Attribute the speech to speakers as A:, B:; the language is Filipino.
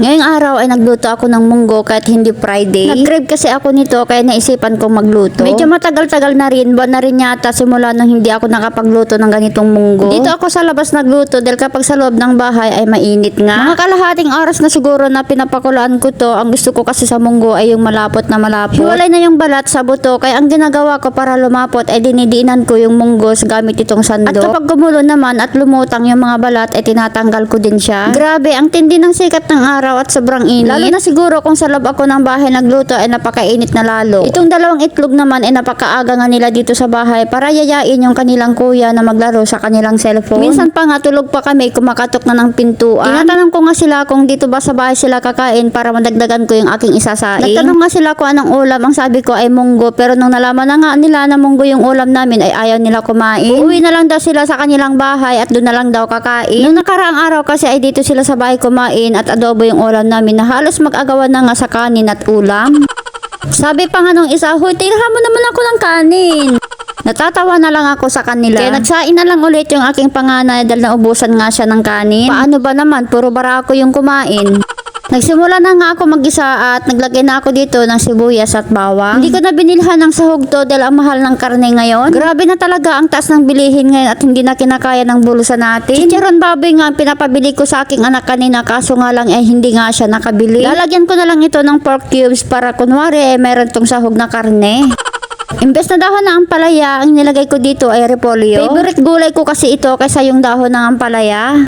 A: Ngayong araw ay nagluto ako ng munggo kahit hindi Friday. Nag-crave kasi ako nito kaya naisipan kong magluto. Medyo matagal-tagal na rin, buwan na rin yata simula nung hindi ako nakapagluto ng ganitong munggo. Dito ako sa labas nagluto dahil kapag sa loob ng bahay ay mainit nga. Mga kalahating oras na siguro na pinapakulaan ko to. Ang gusto ko kasi sa munggo ay yung malapot na malapot. Hiwalay na yung balat sa buto kaya ang ginagawa ko para lumapot ay dinidiinan ko yung munggos gamit itong sando. At kapag gumulo naman at lumutang yung mga balat ay tinatanggal ko din siya. Grabe, ang tindi ng sikat ng araw at sobrang init. Lalo na siguro kung sa loob ako ng bahay nagluto ay napakainit na lalo. Itong dalawang itlog naman ay napakaaga nga nila dito sa bahay para yayain yung kanilang kuya na maglaro sa kanilang cellphone. Minsan pa nga tulog pa kami kumakatok na ng pintuan. Tinatanong ko nga sila kung dito ba sa bahay sila kakain para madagdagan ko yung aking isasaing. Nagtanong nga sila kung anong ulam. Ang sabi ko ay munggo pero nung nalaman na nga nila na munggo yung ulam namin ay ayaw nila kumain. Uuwi na lang daw sila sa kanilang bahay at doon na lang daw kakain. Nung nakaraang araw kasi ay dito sila sa bahay kumain at adobo yung ulam namin na halos mag-agawan na nga sa kanin at ulam. Sabi pa nga nung isa, "Hoy, tirahan mo naman ako ng kanin." Natatawa na lang ako sa kanila. Kaya nagsain na lang ulit yung aking panganay dahil naubusan nga siya ng kanin. Paano ba naman? Puro barako yung kumain. Nagsimula na nga ako mag-isa at naglagay na ako dito ng sibuyas at bawang. Hindi ko na binilhan ng sahog to dahil ang mahal ng karne ngayon. Grabe na talaga ang taas ng bilihin ngayon at hindi na kinakaya ng bulusan natin. Chicharon baboy nga ang pinapabili ko sa aking anak kanina kaso nga lang ay hindi nga siya nakabili. Lalagyan ko na lang ito ng pork cubes para kunwari meron tong sahog na karne. Imbes na dahon ng ampalaya, ang nilagay ko dito ay repolyo. Favorite gulay ko kasi ito kaysa yung dahon ng ampalaya.